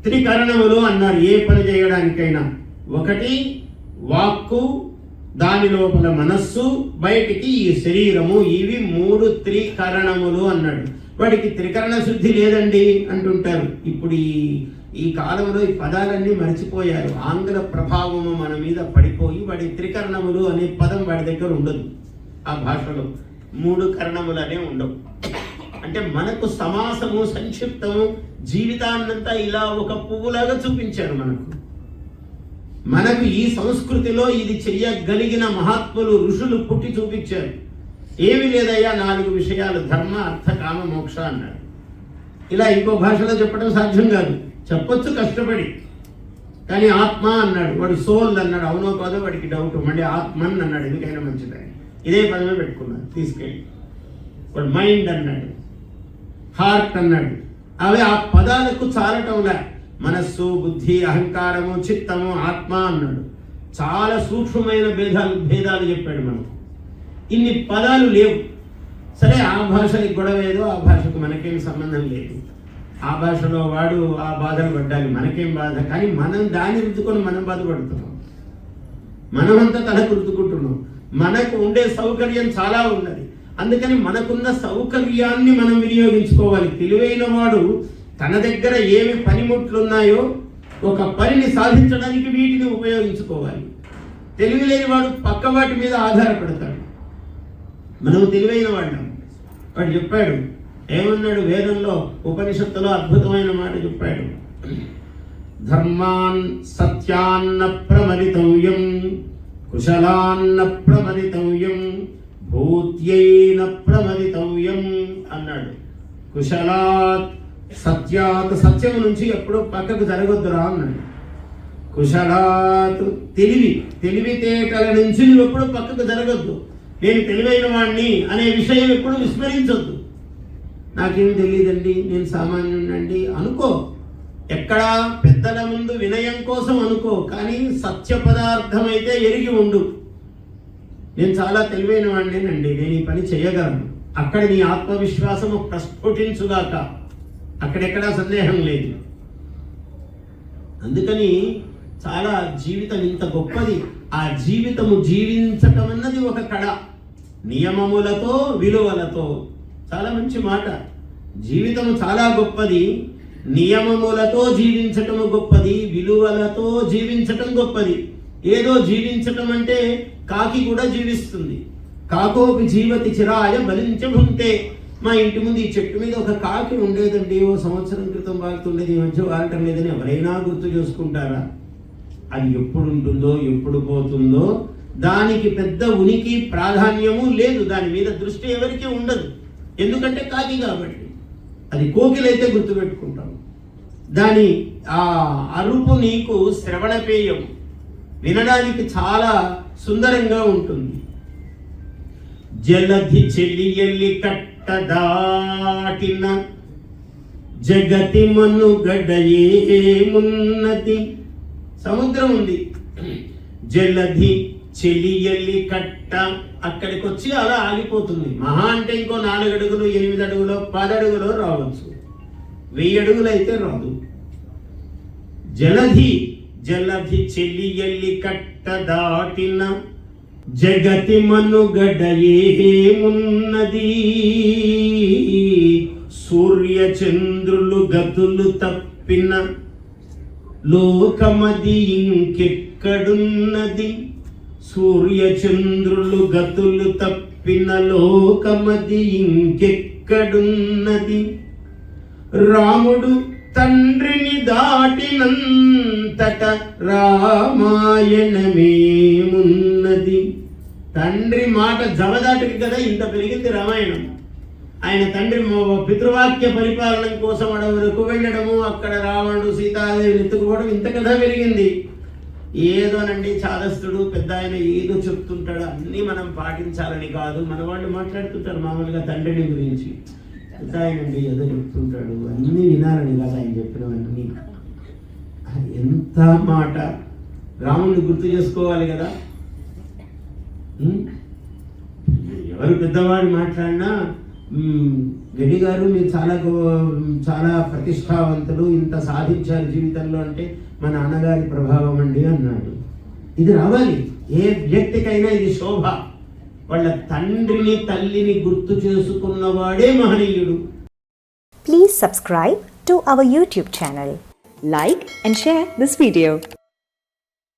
త్రికరణములు అన్నారు ఏ పని చేయడానికైనా. ఒకటి వాక్కు, దాని లోపల మనస్సు, బయటికి ఈ శరీరము. ఇవి 3 త్రికరణములు అన్నాడు. వాడికి త్రికరణ శుద్ధి లేదండి అంటుంటారు. ఇప్పుడు ఈ కాలంలో ఈ పదాలన్నీ మర్చిపోయారు. ఆంగ్ల ప్రభావము మన మీద పడిపోయి వాడి త్రికరణములు అనే పదం వాడి దగ్గర ఉండదు. ఆ భాషలో 3 కరణములు అనే ఉండవు. అంటే మనకు సమాసము, సంక్షిప్తము, జీవితాన్నంతా ఇలా ఒక పువ్వులాగా చూపించారు. మనకు ఈ సంస్కృతిలో ఇది చెయ్యగలిగిన మహాత్ములు, ఋషులు పుట్టి చూపించారు. ఏమి లేదయ్యా 4 విషయాలు, ధర్మ, అర్థ, కామ, మోక్ష అన్నాడు. ఇలా ఇంకో భాషలో చెప్పడం సాధ్యం కాదు. చెప్పొచ్చు కష్టపడి, కానీ ఆత్మ అన్నాడు. వాడు సోల్ అన్నాడు. అవునో కాదో వాడికి డౌట్. మళ్ళీ ఆత్మన్ అన్నాడు. ఎందుకైనా మంచిదని ఇదే పదమే పెట్టుకున్నాడు తీసుకెళ్ళి. వాడు మైండ్ అన్నాడు, హార్ట్ అన్నాడు. అవి ఆ పదాలకు చాలటంలా. మనస్సు, బుద్ధి, అహంకారము, చిత్తము, ఆత్మ అన్నాడు. చాలా సూక్ష్మమైన భేదాలు చెప్పాడు మనకు. ఇన్ని పదాలు లేవు. సరే, ఆ భాషకి గొడవ ఏదో, ఆ భాషకు మనకేం సంబంధం లేదు. ఆ భాషలో వాడు ఆ బాధలు పడ్డాలి, మనకేం బాధ. కానీ మనం దాన్ని రుద్దుకొని మనం బాధపడుతున్నాం. మనమంతా తలకు రుద్దుకుంటున్నాం. మనకు ఉండే సౌకర్యం చాలా ఉన్నది. అందుకని మనకున్న సౌకర్యాన్ని మనం వినియోగించుకోవాలి. తెలివైన వాడు తన దగ్గర ఏమి పనిముట్లున్నాయో ఒక పనిని సాధించడానికి వీటిని ఉపయోగించుకోవాలి. తెలివి లేని వాడు పక్క వాటి మీద ఆధారపడతాడు. మనం తెలివైన వాళ్ళం. వాడు చెప్పాడు, ఏమన్నాడు వేదంలో, ఉపనిషత్తులో అద్భుతమైన మాట చెప్పాడు. ధర్మాన్ సత్యాన్న ప్రమరితవ్యం, కుశలాన్న ప్రమరితవ్యం, భూత్యైన ప్రమరితవ్యం అన్నాడు. కుశలాత్, సత్యాత్, సత్యం నుంచి ఎప్పుడో పక్కకు జరగొద్దురా అన్నాడు. కుశలాత్, తెలివితేటల నుంచి నువ్వు ఎప్పుడు పక్కకు జరగొద్దు. నేను తెలివైన వాడిని అనే విషయం ఎప్పుడు విస్మరించొద్దు. నాకేం తెలియదండి, నేను సామాన్యుడండి అనుకో. ఎక్కడా పెద్దల ముందు వినయం కోసం అనుకో, కానీ సత్య పదార్థం అయితే ఎరిగి ఉండు. నేను చాలా తెలివైన వాడినేనండి, నేను ఈ పని చేయగలను. అక్కడ నీ ఆత్మవిశ్వాసము ప్రస్ఫుటించుగాక. అక్కడెక్కడా సందేహం లేదు. అందుకని చాలా జీవితం ఇంత గొప్పది. ఆ జీవితము జీవించటం అన్నది ఒక కళ. నియమములతో, విలువలతో. చాలా మంచి మాట. జీవితము చాలా గొప్పది. నియమములతో జీవించటము గొప్పది, విలువలతో జీవించటం గొప్పది. ఏదో జీవించటం అంటే కాకి కూడా జీవిస్తుంది. కాకోపి జీవతి చిరాయ బలించ భుంతే. మా ఇంటి ముందు ఈ చెట్టు మీద ఒక కాకి ఉండేదండి, ఓ సంవత్సరం క్రితం వాడుతుండేది, ఈ మధ్య వాడటం లేదని ఎవరైనా గుర్తు చేసుకుంటారా? అది ఎప్పుడు ఉంటుందో, ఎప్పుడు పోతుందో దానికి పెద్ద ఉనికి, ప్రాధాన్యము లేదు. దాని మీద దృష్టి ఎవరికీ ఉండదు. ఎందుకంటే కాకి కాబట్టి. అది కోకిలైతే గుర్తుపెట్టుకుంటాం. దాని ఆ అరుపు నీకు శ్రవణపేయం, వినడానికి చాలా సుందరంగా ఉంటుంది. జలధి చెలియల్లి కట్ట దాటిన జగతి మనుగడయేమున్నది. సముద్రం ఉంది, జలధి చెలియల్లి కట్ట అక్కడికి వచ్చి అలా ఆగిపోతుంది. మహా అంటే ఇంకో 4 అడుగులు, 8 అడుగులు, 10 అడుగులు రావచ్చు. 1000 అడుగులు అయితే రాదు. జలధి చెలియల్లి కట్ట దాటిన జగతి మనుగడయేమున్నది. సూర్య చంద్రులు గతులు తప్పిన లోకమది ఇంకెక్కడున్నది. సూర్య చంద్రులు గతులు తప్పిన లోకమది ఇంకెక్కడున్నది. రాముడు తండ్రిని దాటినంతట రామాయణమేమున్నది. తండ్రి మాట జవదాటికి కదా ఇంత పెరిగింది రామాయణం. ఆయన తండ్రి పితృవాక్య పరిపాలన కోసం అడవులకు వెళ్ళడము, అక్కడ రావణుడు సీతాదేవిని ఎత్తుకుపోవడం, ఇంత కథ పెరిగింది. ఏదోనండి చాదస్తుడు పెద్ద ఆయన ఏదో చెప్తుంటాడు, అన్నీ మనం పాటించాలని కాదు. మన వాళ్ళు మాట్లాడుతుంటారు మామూలుగా తండ్రిని గురించి. పెద్ద ఆయనండి ఏదో చెప్తుంటాడు, అన్నీ వినాలని కాదు ఆయన చెప్పినవన్నీ. ఎంత మాట. రాముడిని గుర్తు చేసుకోవాలి కదా. ఎవరు పెద్దవాడు మాట్లాడినా గడి గారు మీరు చాలా ప్రతిష్టావంతులు, ఇంత సాధించారు జీవితంలో అంటే మా నాన్నగారి ప్రభావం అండి అన్నాడు. ఇది రావాలి, ఏ వ్యక్తికైనా ఇది శోభ. వాళ్ళ తండ్రిని తల్లిని గుర్తు చేసుకున్నవాడే మహనీయుడు. Please subscribe to our YouTube channel. Like and share this video.